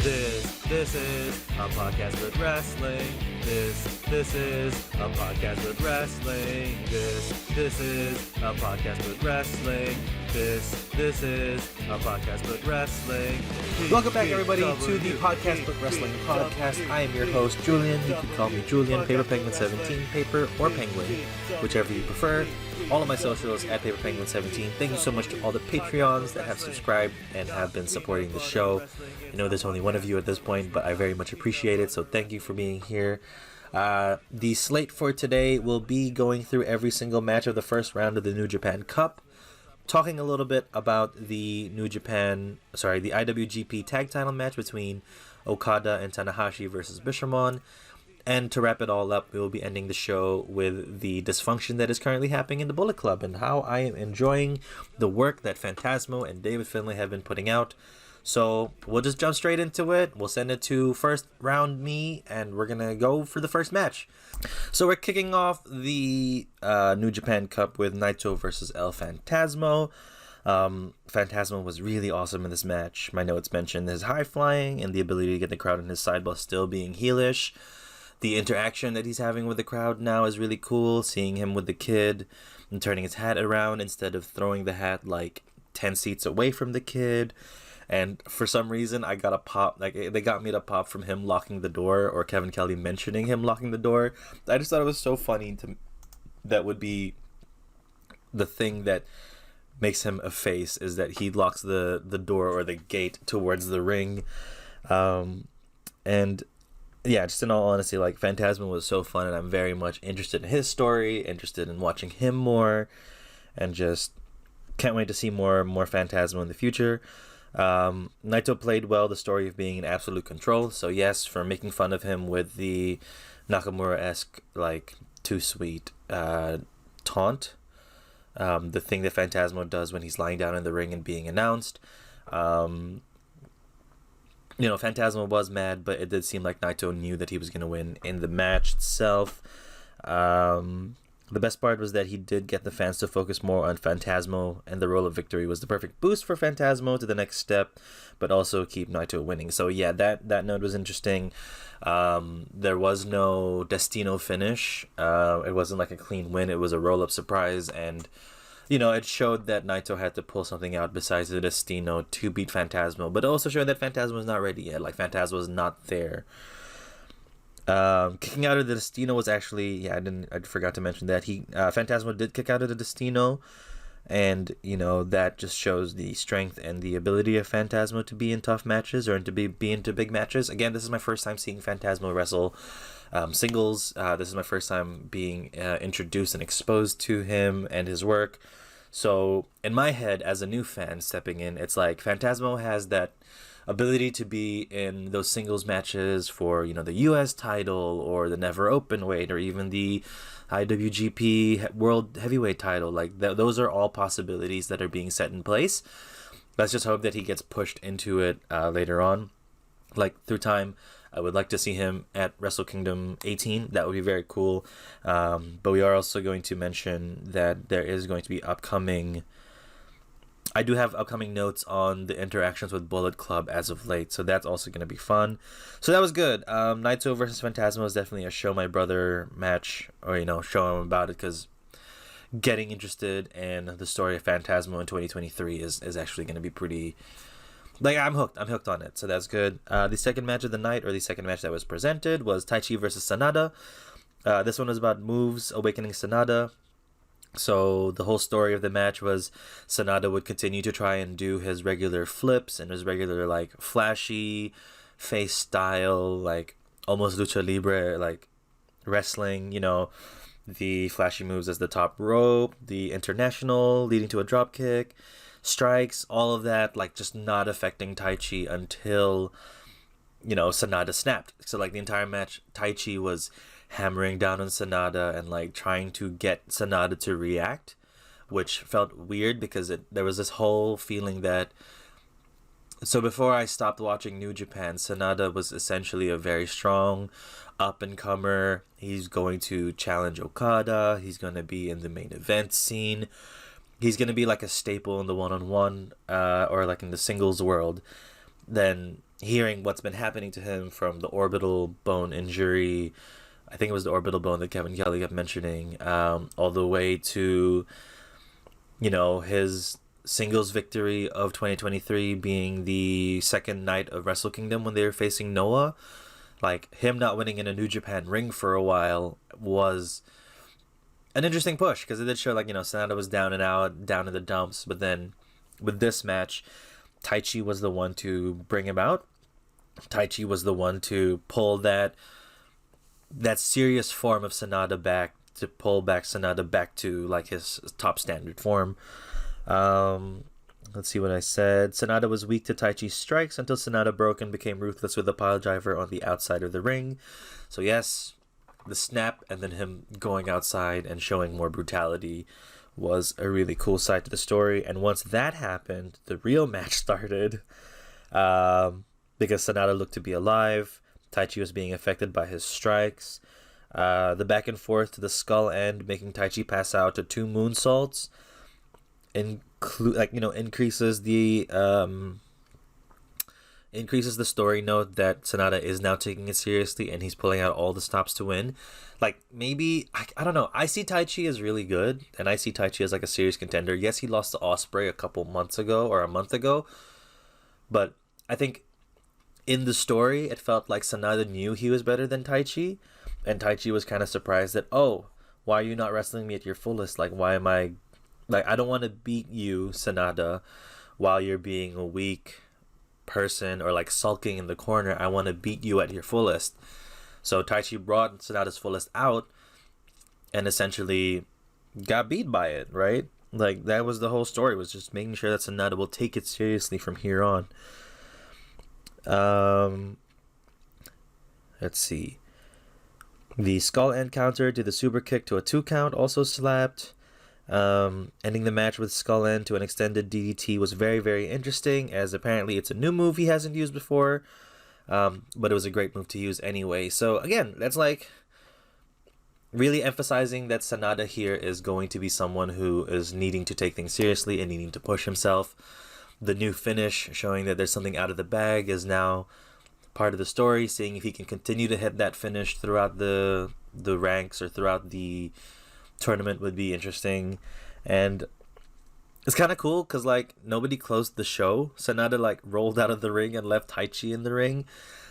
This is a podcast with wrestling. This is a podcast with wrestling. This is a podcast with wrestling. This is a podcast with wrestling. Welcome back, everybody, to the Podcast Book Wrestling Podcast. I am your host, Julian. You can call me Julian, Paper Penguin 17, Paper or Penguin, whichever you prefer. All of my socials at Paper Penguin 17. Thank you so much to all the Patreons that have subscribed and have been supporting the show. I know there's only one of you at this point, but I very much appreciate it, so thank you for being here. The slate for today will be going through every single match of the first round of the New Japan Cup, talking a little bit about the the IWGP Tag Title match between Okada and Tanahashi versus Bishamon. And to wrap it all up, we will be ending the show with the dysfunction that is currently happening in the Bullet Club and how I am enjoying the work that Phantasmo and David Finlay have been putting out. So we'll just jump straight into it. We'll send it to first round me, and we're going to go for the first match. So we're kicking off the New Japan Cup with Naito versus El Phantasmo. Phantasmo was really awesome in this match. My notes mentioned his high flying and the ability to get the crowd on his side while still being heelish. The interaction that he's having with the crowd now is really cool. Seeing him with the kid and turning his hat around instead of throwing the hat like 10 seats away from the kid. And for some reason, I got a pop. Like, they got me to pop from him locking the door or Kevin Kelly mentioning him locking the door. I just thought it was so funny. That would be the thing that makes him a face, is that he locks the door or the gate towards the ring. And yeah, just in all honesty, like, Phantasmo was so fun, and I'm very much interested in his story, interested in watching him more, and just can't wait to see more Phantasmo in the future. Naito played well the story of being in absolute control, so yes, for making fun of him with the Nakamura-esque, like, too sweet taunt, the thing that Phantasmo does when he's lying down in the ring and being announced. Phantasmo was mad, but it did seem like Naito knew that he was going to win in the match itself. The best part was that he did get the fans to focus more on Phantasmo, and the roll of victory was the perfect boost for Phantasmo to the next step, but also keep Naito winning. So yeah, that note was interesting. There was no Destino finish. It wasn't like a clean win. It was a roll-up surprise, and it showed that Naito had to pull something out besides the Destino to beat Phantasmo, but it also showed that Phantasmo was not ready yet. Like, Phantasmo was not there. Kicking out of the Destino was actually, I forgot to mention that Phantasmo did kick out of the Destino, and that just shows the strength and the ability of Phantasmo to be in tough matches or to be into big matches. Again, this is my first time seeing Phantasmo wrestle singles. This is my first time being introduced and exposed to him and his work. So in my head, as a new fan stepping in, it's like Phantasmo has that ability to be in those singles matches for the US title or the Never Openweight or even the IWGP World Heavyweight title. Like, those are all possibilities that are being set in place. Let's just hope that he gets pushed into it later on, like through time. I would like to see him at Wrestle Kingdom 18. That would be very cool. But we are also going to mention that there is going to be I do have upcoming notes on the interactions with Bullet Club as of late, so that's also going to be fun. So that was good. Naito versus Phantasmo is definitely a show my brother match, or show him about it, because getting interested in the story of Phantasmo in 2023 is actually going to be pretty. Like, I'm hooked on it, so that's good. The second match of the night, or the second match that was presented, was Taichi versus Sanada. This one was about moves awakening Sanada. So the whole story of the match was Sanada would continue to try and do his regular flips and his regular, like, flashy face style, like almost lucha libre, like wrestling, the flashy moves as the top rope, the international leading to a drop kick, strikes, all of that, like, just not affecting Taichi until Sanada snapped. So, like, the entire match, Taichi was hammering down on Sanada and, like, trying to get Sanada to react, which felt weird because there was this whole feeling that. So before I stopped watching New Japan, Sanada was essentially a very strong up-and-comer. He's going to challenge Okada. He's going to be in the main event scene. He's going to be like a staple in the one-on-one or like in the singles world. Then hearing what's been happening to him from the orbital bone injury. I think it was the orbital bone that Kevin Kelly kept mentioning, all the way to, his singles victory of 2023 being the second night of Wrestle Kingdom when they were facing Noah. Like, him not winning in a New Japan ring for a while was an interesting push, because it did show, Sanada was down and out, down in the dumps, but then with this match, Taichi was the one to bring him out. Taichi was the one to pull that serious form of Sanada back, to pull back Sanada back to his top standard form. Let's see what I said. Sanada was weak to Taichi's strikes until Sanada broke and became ruthless with the pile driver on the outside of the ring. So yes, the snap and then him going outside and showing more brutality was a really cool side to the story. And once that happened, the real match started, because Sanada looked to be alive. Taichi was being affected by his strikes. The back and forth to the skull end, making Taichi pass out to 2 moonsaults, increases the story note that Sanada is now taking it seriously and he's pulling out all the stops to win. Maybe I don't know. I see Taichi as really good, and I see Taichi as a serious contender. Yes, he lost to Ospreay a month ago, but I think in the story it felt like Sanada knew he was better than Taichi, and Taichi was kind of surprised that, oh, why are you not wrestling me at your fullest? Why am I I don't want to beat you, Sanada, while you're being a weak person or sulking in the corner. I want to beat you at your fullest. So Taichi brought Sanada's fullest out and essentially got beat by it, right? That was the whole story, was just making sure that Sanada will take it seriously from here on. Let's see. The skull end counter to the super kick to a 2 count also slapped. Ending the match with skull end to an extended DDT was very, very interesting, as apparently it's a new move he hasn't used before, but it was a great move to use anyway. So again, that's really emphasizing that Sanada here is going to be someone who is needing to take things seriously and needing to push himself. The new finish, showing that there's something out of the bag, is now part of the story, seeing if he can continue to hit that finish throughout the ranks or throughout the tournament would be interesting. And it's kind of cool because nobody closed the show. Sanada rolled out of the ring and left Taichi in the ring.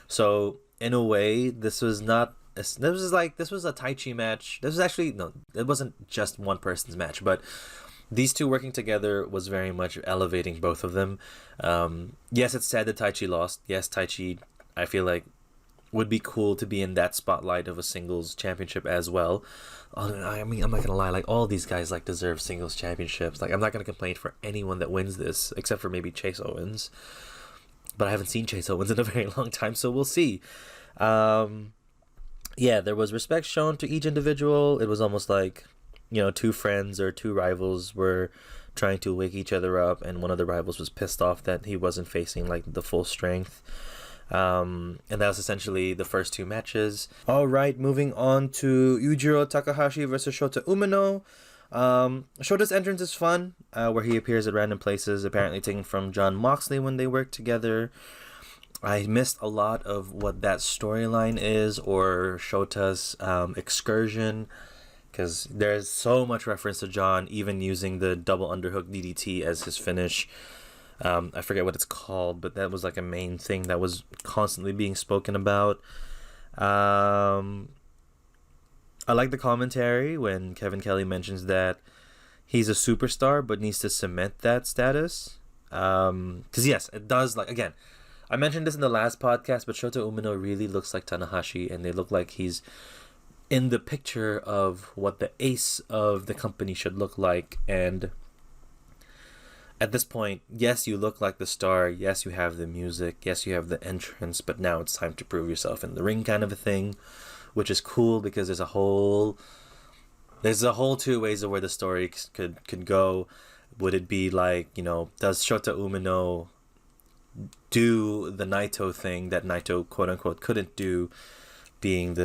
So in a way, this was a Taichi match. This was actually, no, it wasn't just one person's match, but these two working together was very much elevating both of them. Yes, it's sad that Taichi lost. Yes, Taichi, I feel would be cool to be in that spotlight of a singles championship as well. I mean, I'm not gonna lie, all these guys deserve singles championships. I'm not gonna complain for anyone that wins this, except for maybe Chase Owens, but I haven't seen Chase Owens in a very long time, so we'll see. Yeah, there was respect shown to each individual. It was almost two friends or two rivals were trying to wake each other up, and one of the rivals was pissed off that he wasn't facing the full strength. And that was essentially the first 2 matches. Alright, moving on to Yujiro Takahashi versus Shota Umino. Shota's entrance is fun, where he appears at random places, apparently taken from Jon Moxley when they worked together. I missed a lot of what that storyline is, or Shota's excursion, because there's so much reference to Jon, even using the double underhook DDT as his finish. I forget what it's called, but that was a main thing that was constantly being spoken about. I like the commentary when Kevin Kelly mentions that he's a superstar but needs to cement that status. Because yes, it does, again, I mentioned this in the last podcast, but Shota Umino really looks like Tanahashi, and they look like he's in the picture of what the ace of the company should look like. And at this point, yes, you look like the star. Yes, you have the music. Yes, you have the entrance. But now it's time to prove yourself in the ring, kind of a thing, which is cool because there's a whole 2 ways of where the story could go. Would it be does Shota Umino do the Naito thing that Naito quote unquote couldn't do, being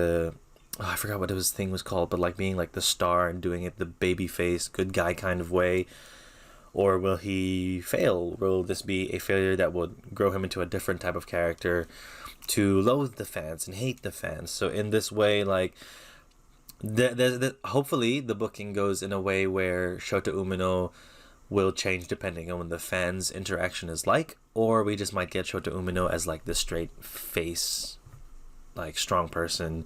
I forgot what his thing was called, but being the star and doing it the babyface good guy kind of way? or will he fail? Will this be a failure that would grow him into a different type of character to loathe the fans and hate the fans? So in this way, like, hopefully the booking goes in a way where Shota Umino will change depending on what the fans' interaction is like, or we just might get Shota Umino as like the straight face, like strong person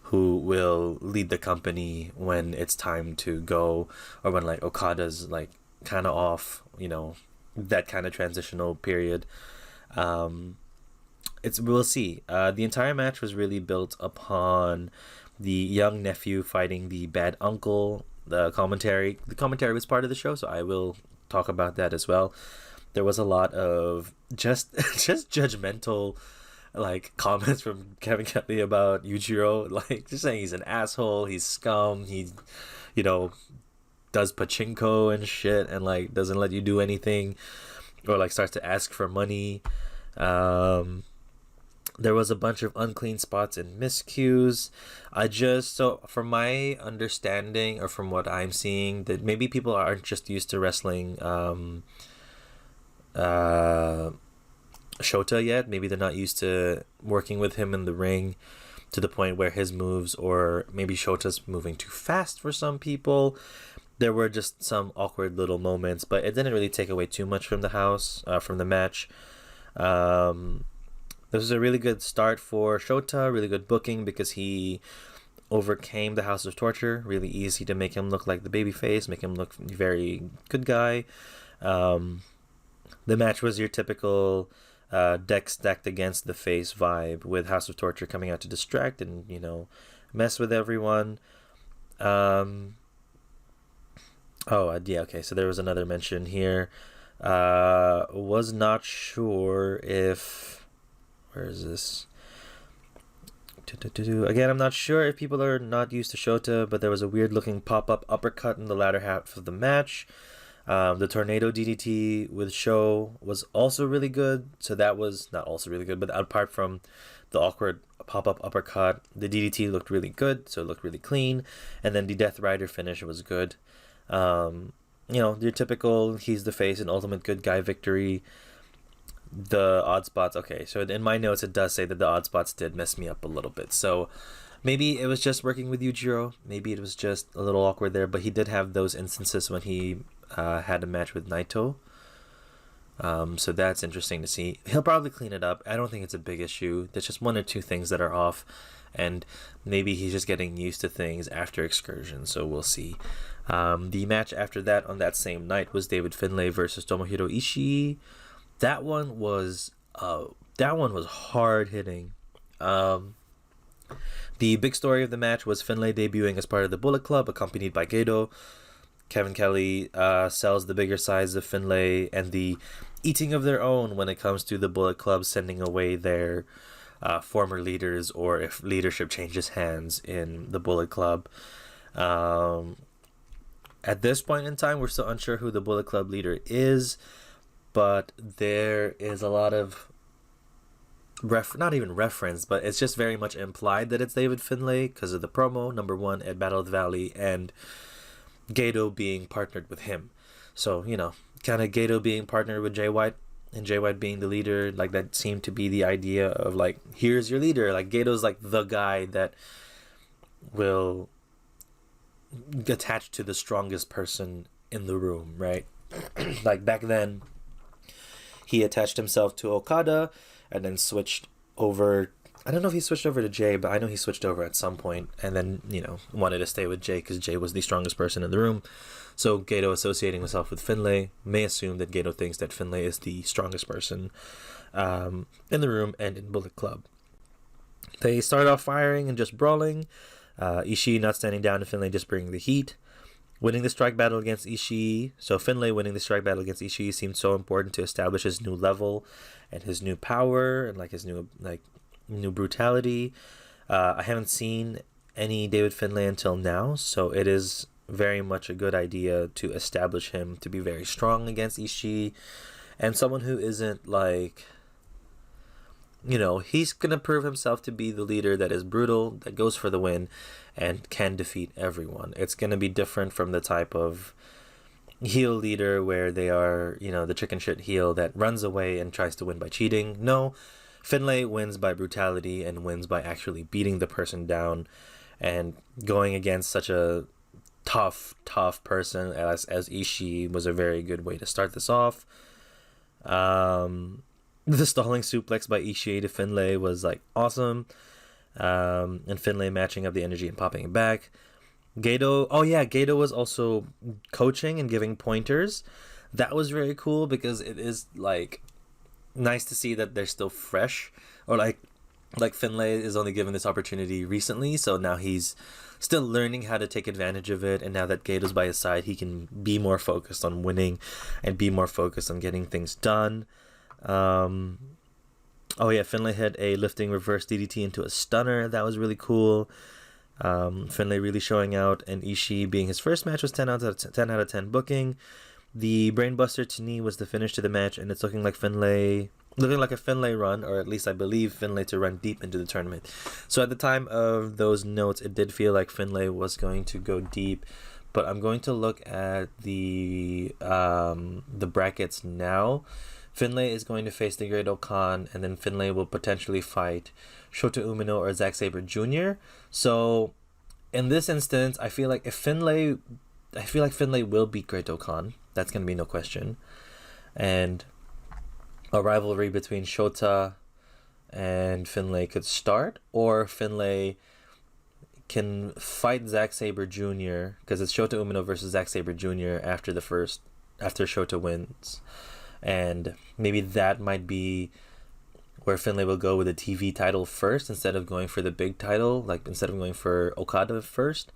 who will lead the company when it's time to go, or when like Okada's like kind of off, you know, that kind of transitional period. We'll see. The entire match was really built upon the young nephew fighting the bad uncle. The commentary was part of the show, so I will talk about that as well. There was a lot of just judgmental like comments from Kevin Kelly about Yujiro, like just saying he's an asshole, he's scum, he, you know, does pachinko and shit, and like doesn't let you do anything, or like starts to ask for money. There was a bunch of unclean spots and miscues. So from my understanding, or from what I'm seeing, that maybe people aren't just used to wrestling Shota yet. Maybe they're not used to working with him in the ring to the point where his moves, or maybe Shota's moving too fast for some people. There were just some awkward little moments, but it didn't really take away too much from the match. This was a really good start for Shota, really good booking, because he overcame the House of Torture. Really easy to make him look like the babyface, make him look very good guy. The match was your typical deck stacked against the face vibe, with House of Torture coming out to distract and, you know, mess with everyone. Okay, so there was another mention here. Was not sure if... Where is this? Again, I'm not sure if people are not used to Shota, but there was a weird looking pop-up uppercut in the latter half of the match. The tornado DDT with Sho was also really good. So that was not also really good, but apart from the awkward pop-up uppercut, the DDT looked really good. So it looked really clean. And then the Death Rider finish was good. You know, your typical he's the face and ultimate good guy victory. The odd spots, okay, so in my notes it does say that the odd spots did mess me up a little bit, so maybe it was just working with Yujiro, maybe it was just a little awkward there, but he did have those instances when he had a match with Naito, so that's interesting to see. He'll probably clean it up. I don't think it's a big issue. There's just one or two things that are off, and maybe he's just getting used to things after Excursion, so we'll see. The match after that on that same night was David Finlay versus Tomohiro Ishii. That one was hard hitting. The big story of the match was Finlay debuting as part of the Bullet Club, accompanied by Gedo. Kevin Kelly sells the bigger size of Finlay and the eating of their own when it comes to the Bullet Club sending away their former leaders, or if leadership changes hands in the Bullet Club. At this point in time, we're still unsure who the Bullet Club leader is. But there is a lot of not even reference, but it's just very much implied that it's David Finlay because of the promo, number one, at Battle of the Valley, and Gedo being partnered with him. So, you know, kind of Gedo being partnered with Jay White, and Jay White being the leader, like that seemed to be the idea of like, here's your leader. Like Gato's like the guy that will attach to the strongest person in the room, right? Like back then, he attached himself to Okada and then switched over. I don't know if he switched over to Jay, but I know he switched over at some point and then, you know, wanted to stay with Jay because Jay was the strongest person in the room. So Gedo associating himself with Finlay may assume that Gedo thinks that Finlay is the strongest person in the room and in Bullet Club. They start off firing and just brawling. Ishii not standing down and Finlay just bringing the heat. Winning the strike battle against Ishii. So Finlay winning the strike battle against Ishii seemed so important to establish his new level and his new power and like his new brutality. I haven't seen any David Finlay until now, so it is very much a good idea to establish him to be very strong against Ishii and someone who isn't like, you know, he's gonna prove himself to be the leader that is brutal, that goes for the win and can defeat everyone. It's gonna be different from the type of, heel leader where they are, the chicken shit heel that runs away and tries to win by cheating. No, Finlay wins by brutality and wins by actually beating the person down and going against such a tough person as Ishii was a very good way to start this off. The stalling suplex by Ishii to Finlay was like awesome. And Finlay matching up the energy and popping it back. Gato was also coaching and giving pointers. That was very cool because it is like nice to see that they're still fresh, or like Finlay is only given this opportunity recently, so now he's still learning how to take advantage of it, and now that Gato's by his side, he can be more focused on winning and be more focused on getting things done. Finlay had a lifting reverse DDT into a stunner. That was really cool. Finlay really showing out, and Ishii being his first match was 10 out of 10 booking. The brainbuster to knee was the finish to the match, and it's looking like a Finlay run, or at least I believe Finlay to run deep into the tournament. So at the time of those notes, it did feel like Finlay was going to go deep, but I'm going to look at the brackets now. Finlay is going to face the Great Khan, and then Finlay will potentially fight Shota Umino or Zack Sabre Jr. So in this instance, I feel like Finlay will beat Great Khan. That's going to be no question. And a rivalry between Shota and Finlay could start, or Finlay can fight Zack Sabre Jr. because it's Shota Umino versus Zack Sabre Jr. after Shota wins. And maybe that might be where Finlay will go with the TV title first instead of going for the big title, like instead of going for Okada first.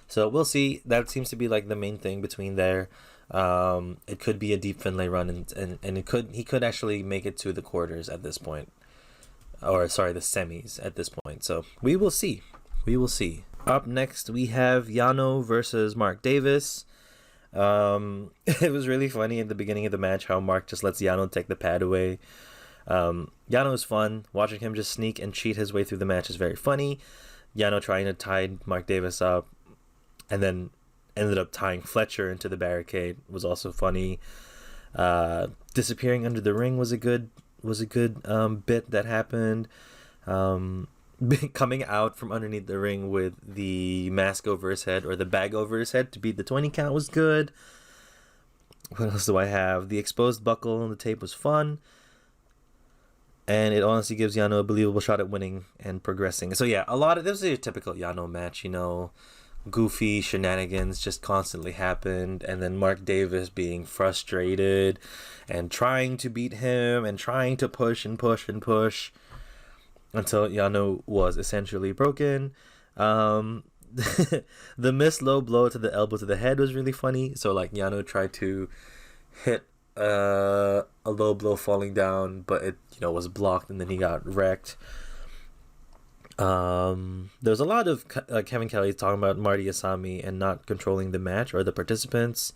So we'll see. That seems to be like the main thing between there. It could be a deep Finlay run, and he could actually make it to the quarters at this point, or sorry, the semis at this point. So we will see. Up next we have Yano versus Mark Davis. It was really funny at the beginning of the match how Mark just lets Yano take the pad away. Yano is fun. Watching him just sneak and cheat his way through the match is very funny. Yano trying to tie Mark Davis up and then ended up tying Fletcher into the barricade was also funny. Disappearing under the ring was a good bit that happened. Coming out from underneath the ring with the mask over his head, or the bag over his head, to beat the 20 count was good. What else do I have? The exposed buckle on the tape was fun. And it honestly gives Yano a believable shot at winning and progressing. So yeah, this was a typical Yano match, goofy shenanigans just constantly happened, and then Mark Davis being frustrated and trying to beat him and trying to push until Yano was essentially broken. The missed low blow to the elbow to the head was really funny. So like Yano tried to hit a low blow falling down, but it was blocked, and then he got wrecked. There's a lot of Kevin Kelly talking about Marty Asami and not controlling the match or the participants.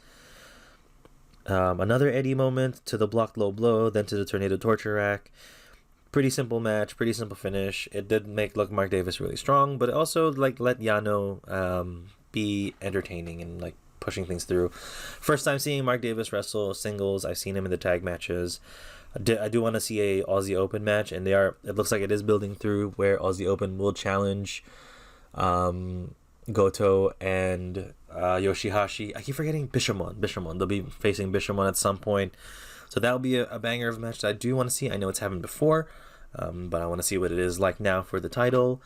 Another Eddie moment to the blocked low blow, then to the tornado torture rack. Pretty simple match, pretty simple finish. It did look Mark Davis really strong, but it also let Yano be entertaining and pushing things through. First time seeing Mark Davis wrestle singles. I've seen him in the tag matches. I do want to see a Aussie Open match, and it looks like it is building through where Aussie Open will challenge Goto and Yoshihashi. I keep forgetting Bishamon. They'll be facing Bishamon at some point. So that'll be a banger of a match that I do want to see. I know it's happened before, but I want to see what it is like now for the title.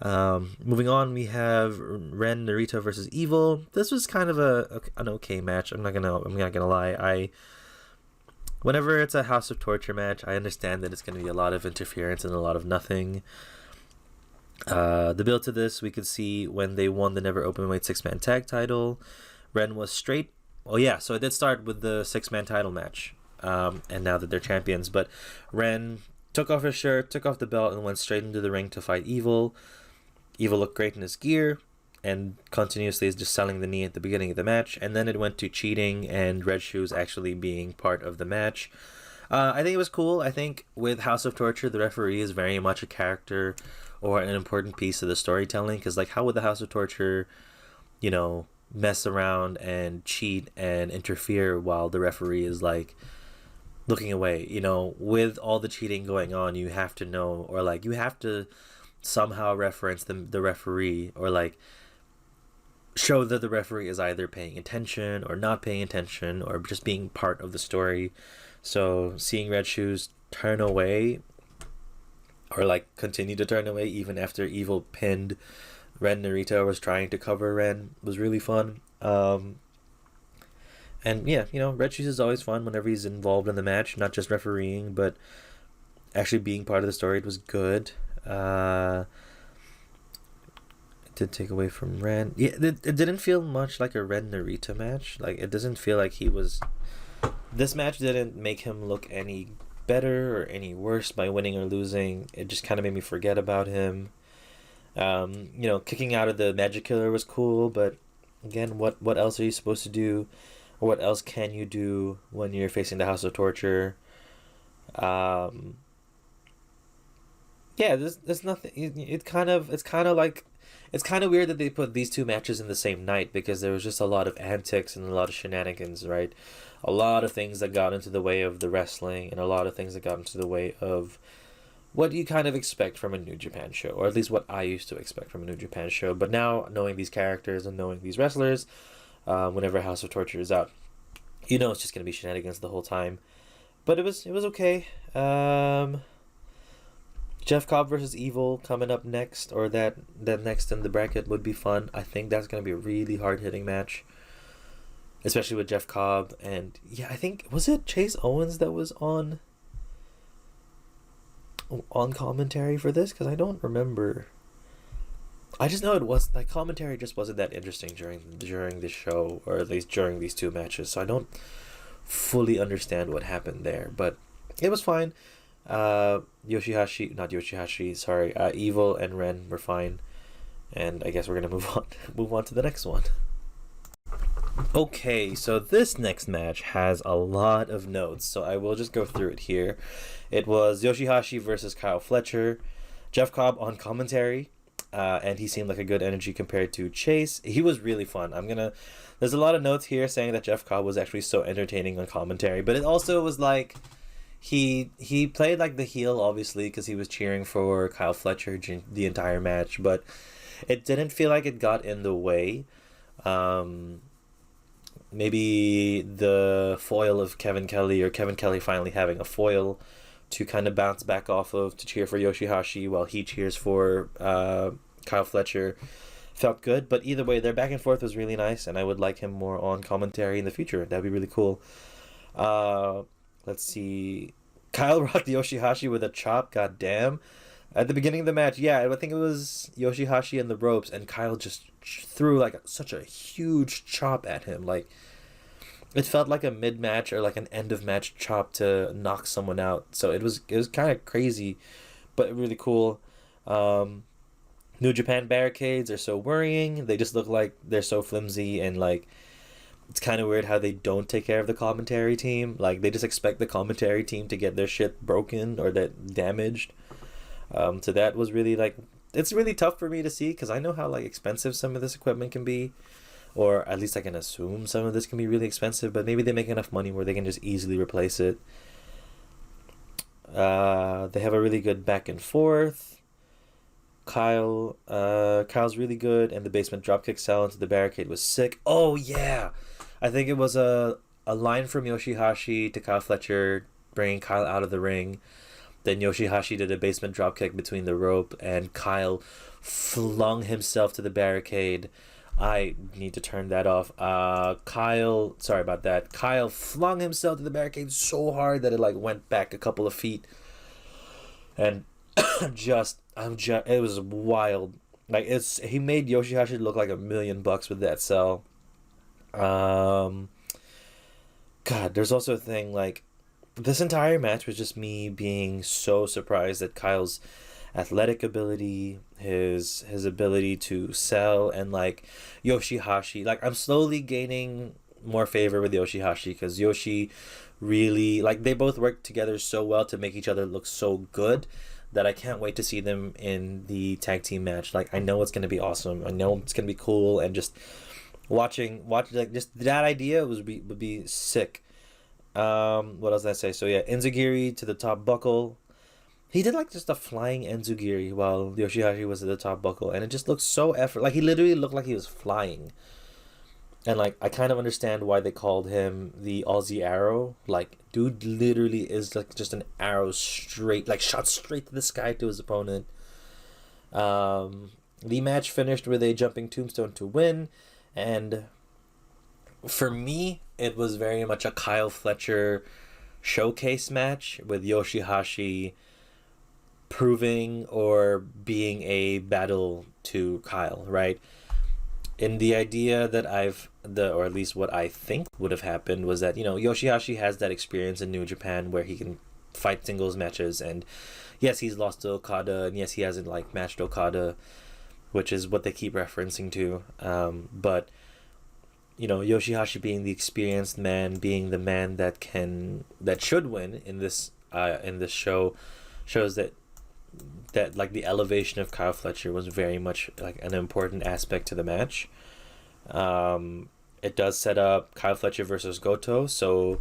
Moving on, we have Ren Narita versus Evil. This was kind of an okay match. I'm not gonna lie. Whenever it's a House of Torture match, I understand that it's going to be a lot of interference and a lot of nothing. The build to this, we could see when they won the Never Openweight 6-man tag title. Ren was straight. Oh yeah, so it did start with the 6-man title match. And now that they're champions. But Ren took off his shirt, took off the belt, and went straight into the ring to fight Evil. Evil looked great in his gear, and continuously is just selling the knee at the beginning of the match, and then it went to cheating and Red Shoes actually being part of the match. I think it was cool. I think with House of Torture, the referee is very much a character or an important piece of the storytelling, because how would the House of Torture, mess around and cheat and interfere while the referee is like looking away. You know, with all the cheating going on, you have to know, or like you have to somehow reference the referee, or like show that the referee is either paying attention or not paying attention or just being part of the story. So seeing Red Shoes turn away, or like continue to turn away even after Evil pinned Ren Narita, was trying to cover Ren, was really fun. And yeah, you know, Red Shoes is always fun whenever he's involved in the match, not just refereeing, but actually being part of the story. It was good. It did take away from Ren. Yeah, it didn't feel much like a Ren Narita match. Like, it doesn't feel like he was... This match didn't make him look any better or any worse by winning or losing. It just kind of made me forget about him. You know, kicking out of the Magic Killer was cool, but again, what else are you supposed to do? Or what else can you do when you're facing the House of Torture? Yeah, there's nothing. It's kind of weird that they put these two matches in the same night, because there was just a lot of antics and a lot of shenanigans, right? A lot of things that got into the way of the wrestling, and a lot of things that got into the way of what you kind of expect from a New Japan show, or at least what I used to expect from a New Japan show. But now, knowing these characters and knowing these wrestlers, whenever House of Torture is out, you know it's just going to be shenanigans the whole time. But it was okay. Jeff Cobb versus Evil coming up next, or that next in the bracket, would be fun. I think that's going to be a really hard-hitting match, especially with Jeff Cobb. And yeah, I think, was it Chase Owens that was on commentary for this? Because I don't remember. I just know it was, like, commentary just wasn't that interesting during the show, or at least during these two matches, so I don't fully understand what happened there, but it was fine. Evil and Ren were fine, and I guess we're gonna move on to the next one. Okay, so this next match has a lot of notes, so I will just go through it here. It was Yoshihashi versus Kyle Fletcher. Jeff Cobb on commentary, and he seemed like a good energy compared to Chase. He was really fun. There's a lot of notes here saying that Jeff Cobb was actually so entertaining on commentary, but it also was like, he played like the heel, obviously, because he was cheering for Kyle Fletcher the entire match, but it didn't feel like it got in the way. Maybe the foil of Kevin Kelly, or Kevin Kelly finally having a foil to kind of bounce back off of, to cheer for Yoshihashi while he cheers for Kyle Fletcher, felt good. But either way, their back and forth was really nice, and I would like him more on commentary in the future. That'd be really cool. Let's see. Kyle rocked Yoshihashi with a chop, goddamn. At the beginning of the match, yeah, I think it was Yoshihashi in the ropes, and Kyle just threw like such a huge chop at him. Like, it felt like a mid-match or like an end-of-match chop to knock someone out. So it was kind of crazy, but really cool. New Japan barricades are so worrying. They just look like they're so flimsy, and like, it's kind of weird how they don't take care of the commentary team. Like, they just expect the commentary team to get their shit broken or that damaged. So that was really like, it's really tough for me to see, because I know how like expensive some of this equipment can be, or at least I can assume some of this can be really expensive, but maybe they make enough money where they can just easily replace it. They have a really good back and forth. Kyle's really good, and the basement dropkick sell into the barricade was sick. Oh yeah, I think it was a line from Yoshihashi to Kyle Fletcher, bringing Kyle out of the ring. Then Yoshihashi did a basement dropkick between the rope, and Kyle flung himself to the barricade. I need to turn that off. Sorry about that. Kyle flung himself to the barricade so hard that it like went back a couple of feet, and it was wild. Like, he made Yoshihashi look like $1 million with that sell. God, there's also a thing like, this entire match was just me being so surprised at Kyle's athletic ability, his ability to sell, and like Yoshihashi. Like, I'm slowly gaining more favor with Yoshihashi, because Yoshi really, like, they both work together so well to make each other look so good that I can't wait to see them in the tag team match. Like, I know it's going to be awesome. I know it's going to be cool, and just watching like just that idea would be sick. What else did I say? So yeah, Enzigiri to the top buckle. He did like just a flying Enzigiri while Yoshihashi was at the top buckle, and it just looked so effort. Like he literally looked like he was flying. And like I kind of understand why they called him the Aussie Arrow. Like dude literally is like just an arrow straight, like shot straight to the sky to his opponent. The match finished with a jumping tombstone to win, and for me, it was very much a Kyle Fletcher showcase match with Yoshihashi proving or being a battle to Kyle, right? In the idea that or at least what I think would have happened was that, Yoshihashi has that experience in New Japan where he can fight singles matches, and yes, he's lost to Okada, and yes, he hasn't like matched Okada, which is what they keep referencing to. But Yoshihashi being the experienced man, being the man that should win in this show, shows that like the elevation of Kyle Fletcher was very much like an important aspect to the match. It does set up Kyle Fletcher versus Goto, so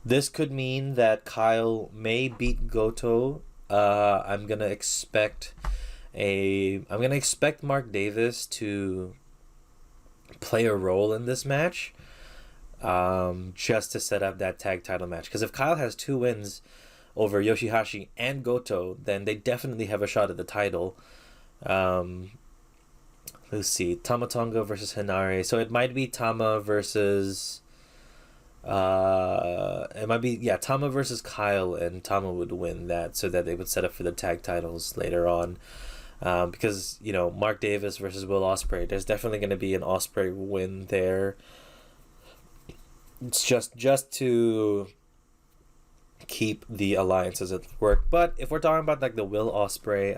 this could mean that Kyle may beat Goto. I'm gonna expect Mark Davis to play a role in this match, just to set up that tag title match. Because if Kyle has 2 wins over Yoshihashi and Goto, then they definitely have a shot at the title. Let's see, Tama Tonga versus Hinare. So it might be Tama versus Tama versus Kyle, and Tama would win that so that they would set up for the tag titles later on. Because Mark Davis versus Will Ospreay, there's definitely going to be an Ospreay win there. It's just to keep the alliances at work. But if we're talking about like the Will Ospreay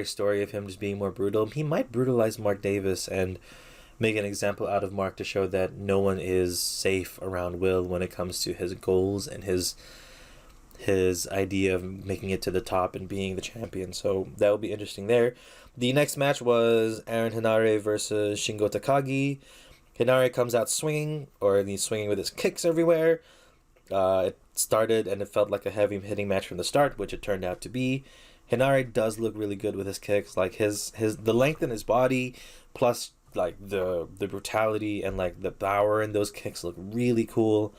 story of him just being more brutal, he might brutalize Mark Davis and make an example out of Mark to show that no one is safe around Will when it comes to his goals and his idea of making it to the top and being the champion. So that will be interesting there. The next match was Aaron Hinare versus Shingo Takagi. Hinare comes out swinging, or he's swinging with his kicks everywhere. It started and it felt like a heavy hitting match from the start, which it turned out to be. Hinare does look really good with his kicks, like the length in his body, plus like the brutality and like the power in those kicks look really cool.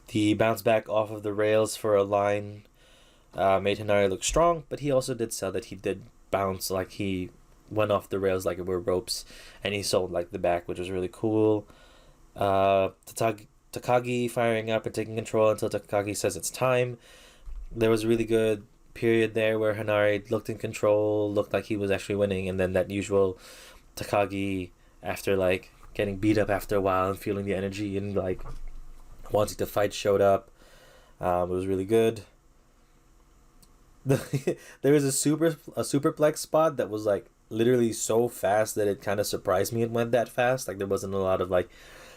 The bounce back off of the rails for a line made Hinare look strong, but he also did sell that he did bounce, like he went off the rails like it were ropes, and he sold like the back, which was really cool. Takagi firing up and taking control until Takagi says it's time. There was a really good period there where Hinare looked in control, looked like he was actually winning, and then that usual Takagi, after like getting beat up after a while and feeling the energy and like wanting to fight, showed up. It was really good. There was a superplex spot that was like literally so fast that it kind of surprised me it went that fast. Like there wasn't a lot of like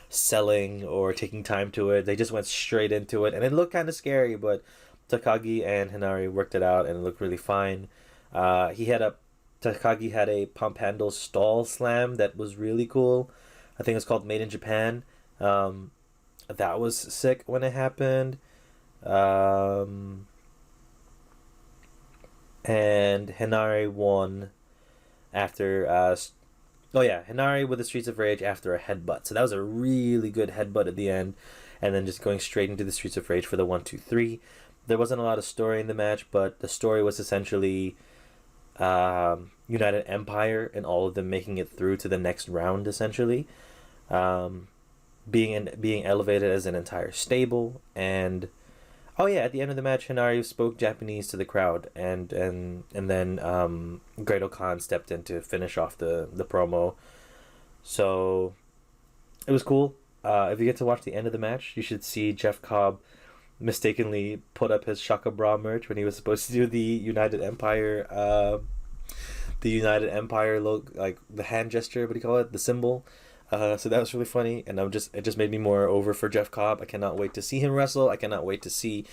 selling or taking time to it. They just went straight into it, and it looked kind of scary, but Takagi and Hinare worked it out and it looked really fine. Takagi had a pump handle stall slam that was really cool. I think it's called Made in Japan. That was sick when it happened. And Hinare won after Hinare with the Streets of Rage after a headbutt. So that was a really good headbutt at the end, and then just going straight into the Streets of Rage for the 1-2-3. There wasn't a lot of story in the match, but the story was essentially United Empire and all of them making it through to the next round, essentially. Being elevated as an entire stable, and at the end of the match, Hinare spoke Japanese to the crowd, and then Great Khan stepped in to finish off the promo. So it was cool. If you get to watch the end of the match, you should see Jeff Cobb mistakenly put up his Shaka Bra merch when he was supposed to do the United Empire look, like the hand gesture, what do you call it, the symbol. So that was really funny, and it just made me more over for Jeff Cobb. I cannot wait to see him wrestle. I cannot wait to see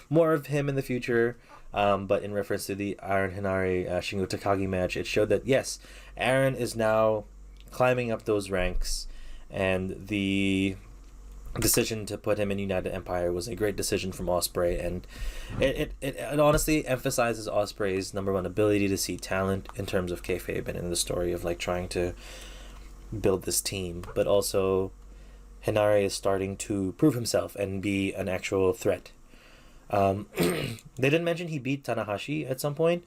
more of him in the future. But in reference to the Aaron Hinari Shingo Takagi match, it showed that yes, Aaron is now climbing up those ranks, and the decision to put him in United Empire was a great decision from Ospreay, and it honestly emphasizes Ospreay's number one ability to see talent in terms of kayfabe and in the story of like trying to build this team, but also Hinari is starting to prove himself and be an actual threat. They didn't mention he beat Tanahashi at some point.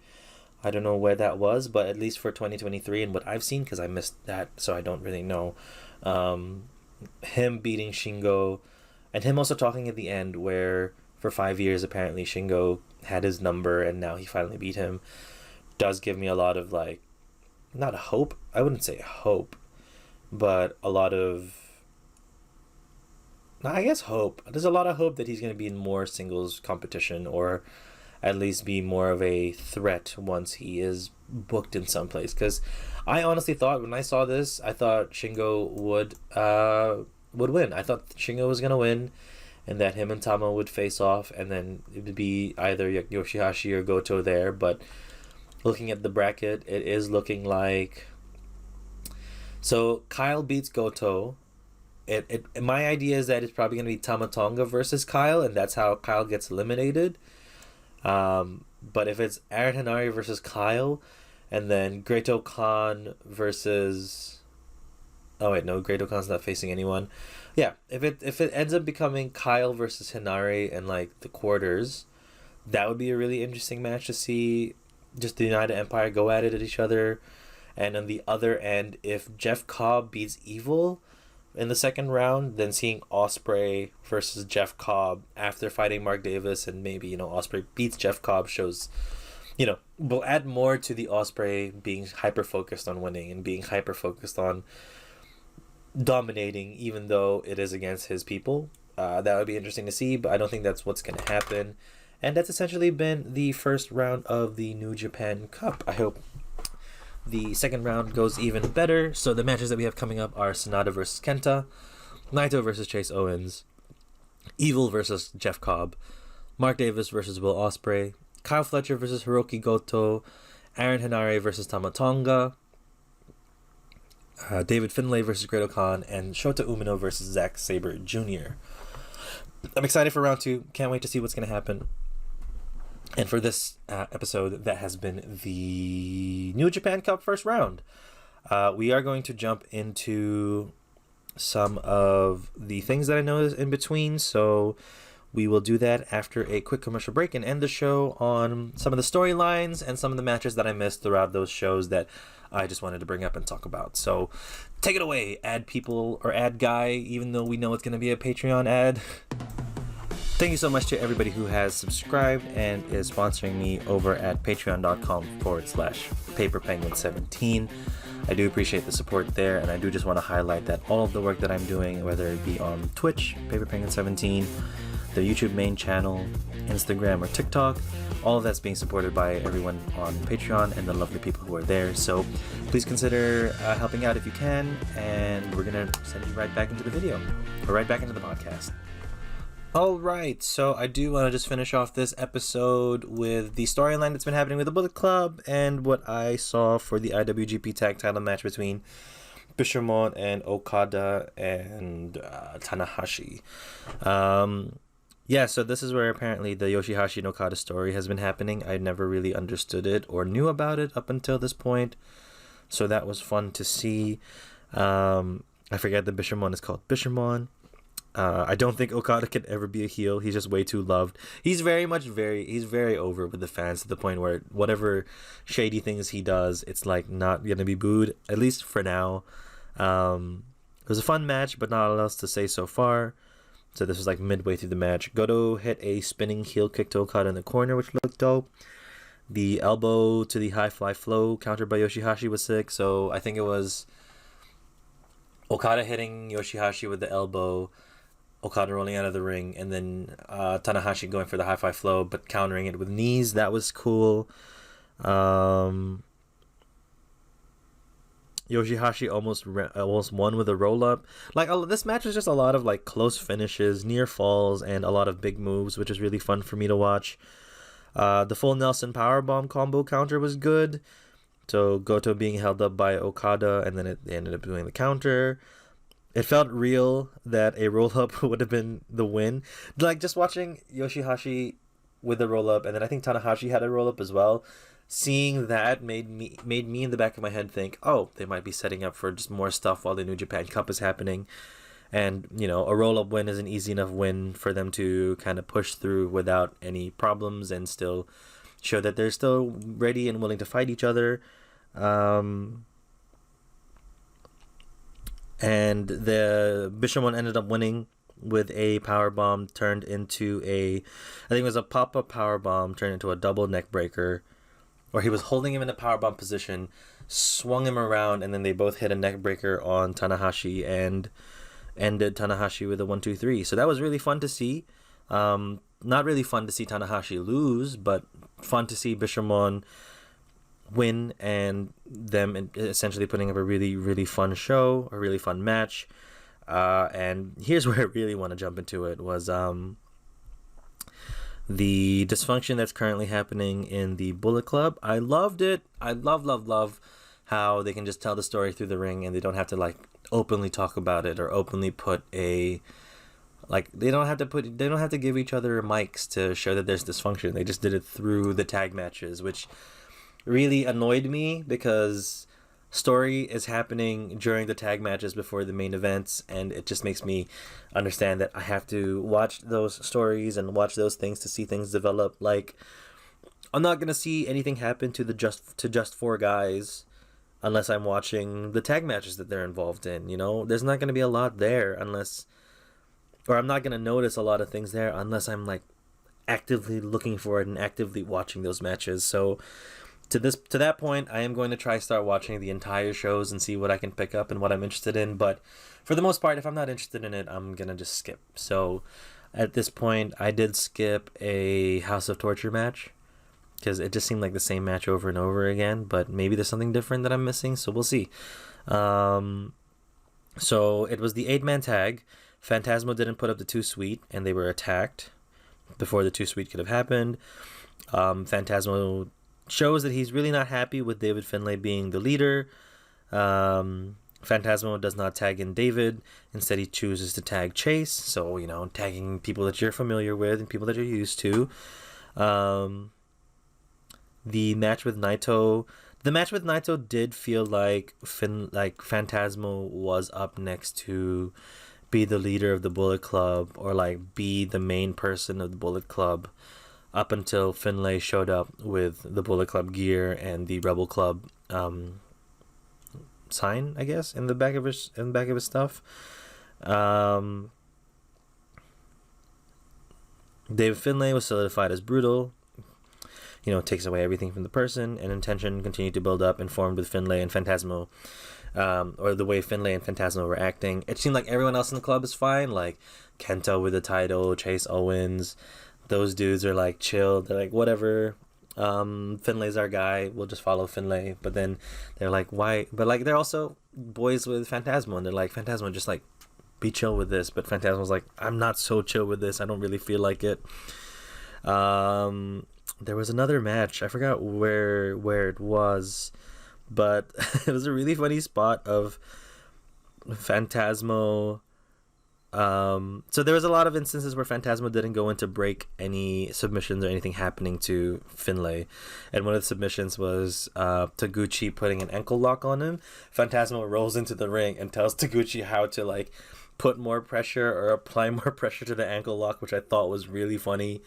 I don't know where that was, but at least for 2023 and what I've seen, because I missed that, so I don't really know. Him beating Shingo, and him also talking at the end where for 5 years apparently Shingo had his number and now he finally beat him, does give me a lot of like, not a hope, I wouldn't say hope, but a lot of, I guess hope. There's a lot of hope that he's going to be in more singles competition, or at least be more of a threat once he is booked in some place. Because I honestly thought when I saw this, I thought Shingo would win. I thought Shingo was going to win, and that him and Tama would face off, and then it would be either Yoshihashi or Goto there. But looking at the bracket, it is looking like, so Kyle beats Goto. My idea is that it's probably going to be Tama Tonga versus Kyle, and that's how Kyle gets eliminated. But if it's Aaron Hinari versus Kyle, and then Great Khan versus, oh wait, no, Great Khan's not facing anyone. Yeah, if it ends up becoming Kyle versus Hinari in like the quarters, that would be a really interesting match to see. Just the United Empire go at it at each other, and on the other end, if Jeff Cobb beats Evil in the second round, then seeing Ospreay versus Jeff Cobb after fighting Mark Davis, and maybe, Ospreay beats Jeff Cobb shows, will add more to the Ospreay being hyper-focused on winning and being hyper-focused on dominating, even though it is against his people. That would be interesting to see, but I don't think that's what's going to happen. And that's essentially been the first round of the New Japan Cup. I hope the second round goes even better. So the matches that we have coming up are Sonata versus Kenta, Naito versus Chase Owens, Evil versus Jeff Cobb, Mark Davis versus Will Ospreay, Kyle Fletcher versus Hiroki Goto, Aaron Hinari versus Tama Tonga, David Finlay versus Great Khan, and Shota Umino versus Zack Sabre Jr. I'm excited for round 2. Can't wait to see what's going to happen. And for this episode, that has been the New Japan Cup first round. We are going to jump into some of the things that I know is in between. So we will do that after a quick commercial break and end the show on some of the storylines and some of the matches that I missed throughout those shows that I just wanted to bring up and talk about. So take it away, ad people, or ad guy, even though we know it's going to be a Patreon ad. Thank you so much to everybody who has subscribed and is sponsoring me over at patreon.com/paperpenguin17. I do appreciate the support there, and I do just want to highlight that all of the work that I'm doing, whether it be on Twitch, paperpenguin17, the YouTube main channel, Instagram, or TikTok, all of that's being supported by everyone on Patreon and the lovely people who are there. So please consider helping out if you can, and we're going to send you right back into the video, or right back into the podcast. Alright, so I do want to just finish off this episode with the storyline that's been happening with the Bullet Club and what I saw for the IWGP Tag Title match between Bishamon and Okada and Tanahashi. So this is where apparently the Yoshihashi and Okada story has been happening. I never really understood it or knew about it up until this point, so that was fun to see. I forget that Bishamon is called Bishamon. I don't think Okada can ever be a heel. He's just way too loved. He's very over with the fans to the point where whatever shady things he does, it's like not gonna be booed, at least for now. It was a fun match, but not a lot else to say so far. So this was like midway through the match. Goto hit a spinning heel kick to Okada in the corner, which looked dope. The elbow to the high fly flow countered by Yoshihashi was sick. So I think it was Okada hitting Yoshihashi with the elbow, Okada rolling out of the ring, and then Tanahashi going for the high five flow but countering it with knees. That was cool. Yoshihashi almost won with a roll up. Like this match was just a lot of like close finishes, near falls, and a lot of big moves, which is really fun for me to watch. The full Nelson powerbomb combo counter was good. So Goto being held up by Okada, and then they ended up doing the counter. It felt real that a roll up would have been the win. Like just watching Yoshihashi with the roll up, and then I think Tanahashi had a roll up as well. Seeing that made me in the back of my head think, oh, they might be setting up for just more stuff while the New Japan Cup is happening. And, you know, a roll-up win is an easy enough win for them to kind of push through without any problems and still show that they're still ready and willing to fight each other. And the Bishamon ended up winning with a powerbomb turned into I think it was a pop-up powerbomb turned into a double neck breaker, where he was holding him in a powerbomb position, swung him around, and then they both hit a neck breaker on Tanahashi and ended Tanahashi with a 1-2-3. So that was really fun to see. Not really fun to see Tanahashi lose, but fun to see Bishamon win and them essentially putting up a really, really fun show, a really fun match. And here's where I really want to jump into it was the dysfunction that's currently happening in the Bullet Club. I loved it. I love how they can just tell the story through the ring and they don't have to like openly talk about it or openly put they don't have to give each other mics to show that there's dysfunction. They just did it through the tag matches, which really annoyed me because story is happening during the tag matches before the main events, and it just makes me understand that I have to watch those stories and watch those things to see things develop. Like, I'm not gonna see anything happen to just four guys unless I'm watching the tag matches that they're involved in. You know, there's not gonna be a lot there I'm not gonna notice a lot of things there unless I'm like actively looking for it and actively watching those matches. So to that point, I am going to start watching the entire shows and see what I can pick up and what I'm interested in. But for the most part, if I'm not interested in it, I'm gonna just skip. So at this point, I did skip a House of Torture match because it just seemed like the same match over and over again. But maybe there's something different that I'm missing, so we'll see. So it was the 8-man tag. Phantasmo didn't put up the 2-sweet, and they were attacked before the 2-sweet could have happened. Phantasmo shows that he's really not happy with David Finlay being the leader. Phantasmo does not tag in David. Instead, he chooses to tag Chase. So, you know, tagging people that you're familiar with and people that you're used to. The match with Naito did feel like Phantasmo was up next to be the leader of the Bullet Club or like be the main person of the Bullet Club up until Finlay showed up with the Bullet Club gear and the Rebel Club sign, I guess, in the back of his stuff. David Finlay was solidified as brutal. You know, takes away everything from the person, and intention continued to build up and formed with Finlay and Phantasmo, or the way Finlay and Phantasmo were acting. It seemed like everyone else in the club is fine, like Kenta with the title, Chase Owens. Those dudes are like chill. They're like, whatever. Finlay's our guy. We'll just follow Finlay. But then they're like, why? But like, they're also boys with Phantasmo, and they're like, Phantasmo, just like be chill with this. But Phantasmo's like, I'm not so chill with this. I don't really feel like it. There was another match. I forgot where it was, but it was a really funny spot of Phantasmo. So there was a lot of instances where Phantasmo didn't go in to break any submissions or anything happening to Finlay. And one of the submissions was Taguchi putting an ankle lock on him. Phantasmo rolls into the ring and tells Taguchi how to like put more pressure or apply more pressure to the ankle lock, which I thought was really funny.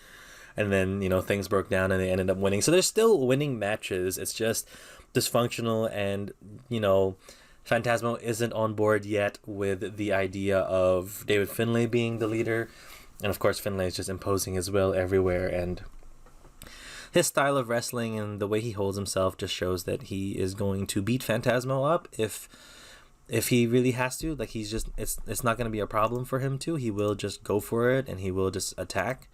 And then, you know, things broke down and they ended up winning. So they're still winning matches. It's just dysfunctional, and, you know, Phantasmo isn't on board yet with the idea of David Finlay being the leader. And of course, Finlay is just imposing his will everywhere. And his style of wrestling and the way he holds himself just shows that he is going to beat Phantasmo up if he really has to. Like, he's just, it's not going to be a problem for him to. He will just go for it and he will just attack.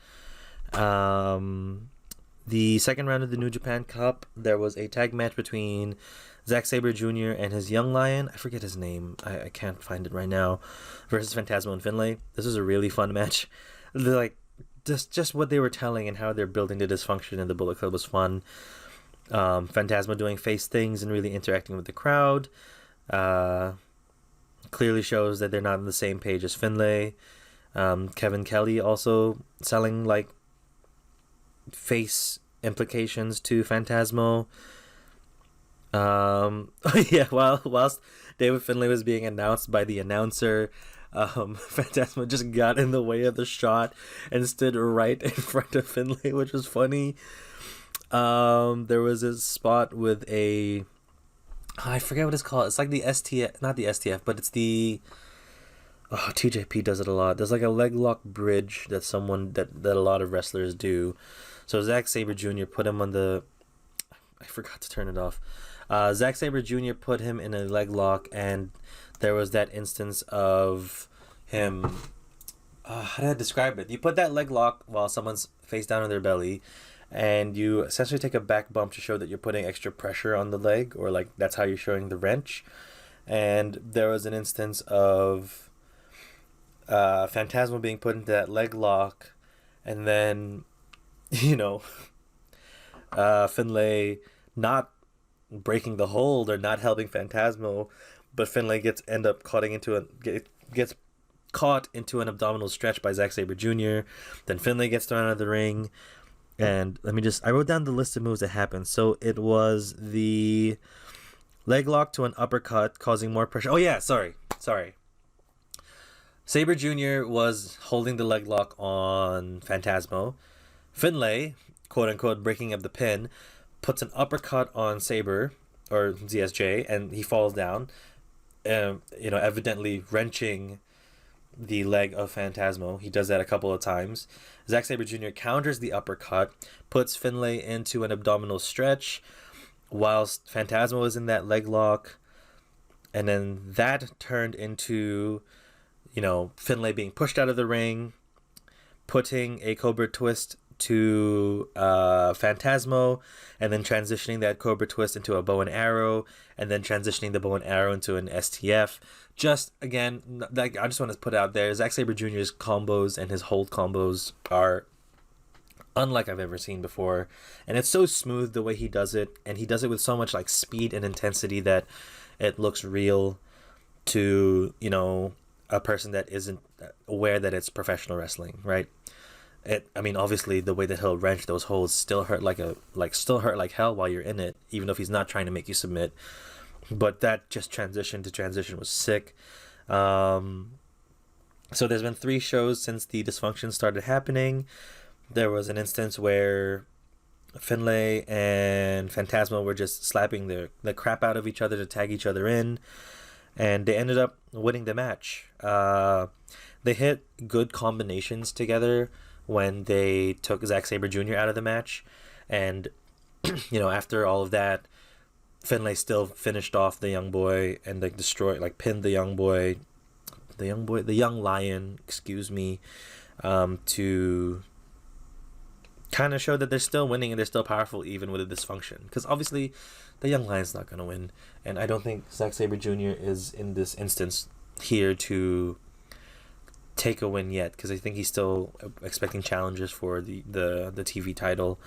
The second round of the New Japan Cup, there was a tag match between Zack Sabre Jr. and his young lion, I forget his name, I can't find it right now, versus Phantasmo and Finlay. This was a really fun match. They're like, just what they were telling and how they're building the dysfunction in the Bullet Club was fun. Phantasmo doing face things and really interacting with the crowd. Clearly shows that they're not on the same page as Finlay. Kevin Kelly also selling like face implications to Phantasmo. Yeah, whilst David Finlay was being announced by the announcer, Phantasmo just got in the way of the shot and stood right in front of Finlay, which was funny. There was a spot with I forget what it's called. It's like the STF, not the STF, but it's the TJP does it a lot. There's like a leg lock bridge that a lot of wrestlers do. So Zack Sabre Jr. put him on I forgot to turn it off. Zack Sabre Jr. put him in a leg lock, and there was that instance of him. How do I describe it? You put that leg lock while someone's face down on their belly, and you essentially take a back bump to show that you're putting extra pressure on the leg, or like that's how you're showing the wrench. And there was an instance of Phantasmo being put into that leg lock, and then Finlay not breaking the hold or not helping Phantasmo, but Finlay gets caught into an abdominal stretch by Zack Sabre Jr. Then Finlay gets thrown out of the ring. And I wrote down the list of moves that happened. So it was the leg lock to an uppercut, causing more pressure. Oh yeah, sorry. Sabre Jr. was holding the leg lock on Phantasmo. Finlay, quote unquote, breaking up the pin, puts an uppercut on Sabre or ZSJ, and he falls down. Evidently wrenching the leg of Phantasmo. He does that a couple of times. Zack Sabre Jr. counters the uppercut, puts Finlay into an abdominal stretch whilst Phantasmo was in that leg lock, and then that turned into Finlay being pushed out of the ring, putting a Cobra Twist to Phantasmo, and then transitioning that Cobra Twist into a bow and arrow, and then transitioning the bow and arrow into an STF. Just again, like, I just want to put out there, Zack Sabre Jr.'s combos and his hold combos are unlike I've ever seen before, and it's so smooth the way he does it, and he does it with so much like speed and intensity that it looks real to a person that isn't aware that it's professional wrestling, right? Obviously the way that he'll wrench those holds still hurt like hell while you're in it, even if he's not trying to make you submit. But that just transition was sick. So there's been 3 shows since the dysfunction started happening. There was an instance where Finlay and Phantasmo were just slapping the crap out of each other to tag each other in, and they ended up winning the match. They hit good combinations together when they took Zack Sabre Jr. out of the match, and after all of that, Finlay still finished off the young boy and pinned the young lion, to kind of show that they're still winning and they're still powerful even with the dysfunction. Because obviously, the young lion's not gonna win, and I don't think Zack Sabre Jr. is in this instance here to take a win yet, because I think he's still expecting challenges for the TV title.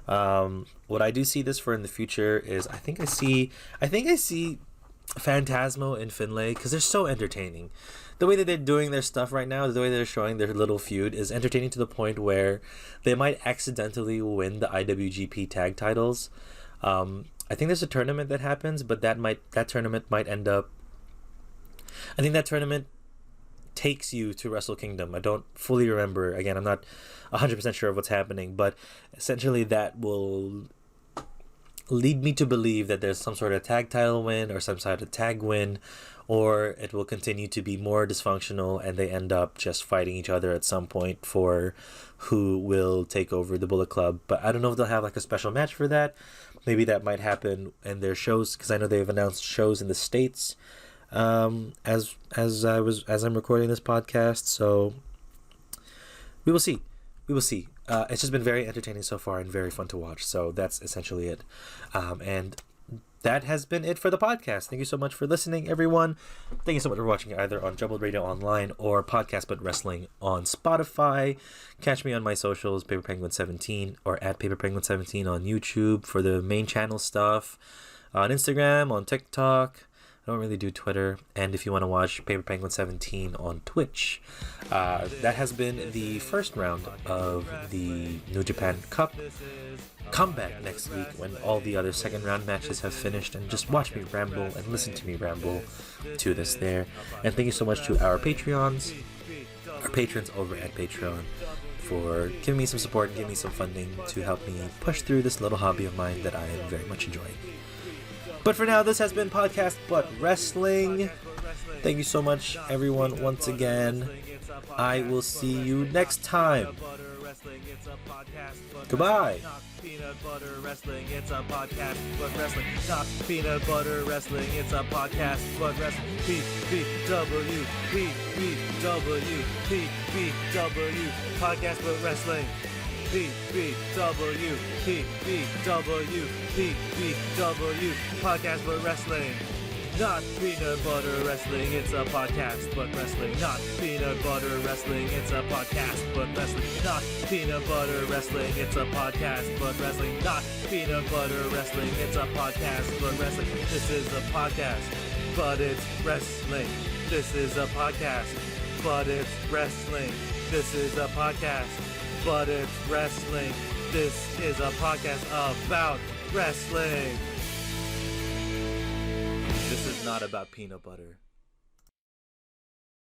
What I do see this for in the future is I think I see Phantasmo and Finlay, because they're so entertaining. The way that they're doing their stuff right now, the way they're showing their little feud is entertaining to the point where they might accidentally win the IWGP Tag Titles. I think there's a tournament that happens, but that tournament might end up. I think that tournament takes you to Wrestle Kingdom. I don't fully remember. Again, I'm not 100% sure of what's happening, but essentially that will lead me to believe that there's some sort of tag title win or some sort of tag win, or it will continue to be more dysfunctional and they end up just fighting each other at some point for who will take over the Bullet Club. But I don't know if they'll have like a special match for that. Maybe that might happen in their shows, because I know they've announced shows in the States as I'm recording this podcast. So we will see. It's just been very entertaining so far and very fun to watch. So that's essentially it. And that has been it for the podcast. Thank you so much for listening, everyone. Thank you so much for watching either on Jumbled Radio Online or Podcast But Wrestling on Spotify. Catch me on my socials, Paper Penguin 17 or at Paper Penguin 17 on YouTube for the main channel stuff. On Instagram, on TikTok. I don't really do Twitter. And if you want to watch Paper Penguin 17 on Twitch, that has been the first round of the New Japan Cup. Come back next week when all the other second round matches have finished and just watch me ramble and listen to me ramble to this there. And thank you so much to our patrons over at Patreon for giving me some support and giving me some funding to help me push through this little hobby of mine that I am very much enjoying. But for now, this has been Podcast But Wrestling. Thank you so much, everyone, once again. I will see you next time. Goodbye. Peanut butter wrestling, it's a podcast, but wrestling. Not peanut butter wrestling, it's a podcast, but wrestling. PBW, podcast, but wrestling. PBW, podcast, but wrestling. Not peanut butter wrestling, it's a podcast, but wrestling. Not peanut butter wrestling, it's a podcast, but wrestling. Not peanut butter wrestling, it's a podcast, but wrestling. Not peanut butter wrestling, it's a podcast, but wrestling. This is a podcast, but it's wrestling. This is a podcast, but it's wrestling. This is a podcast, but it's wrestling. This is a podcast about wrestling. This is not about peanut butter.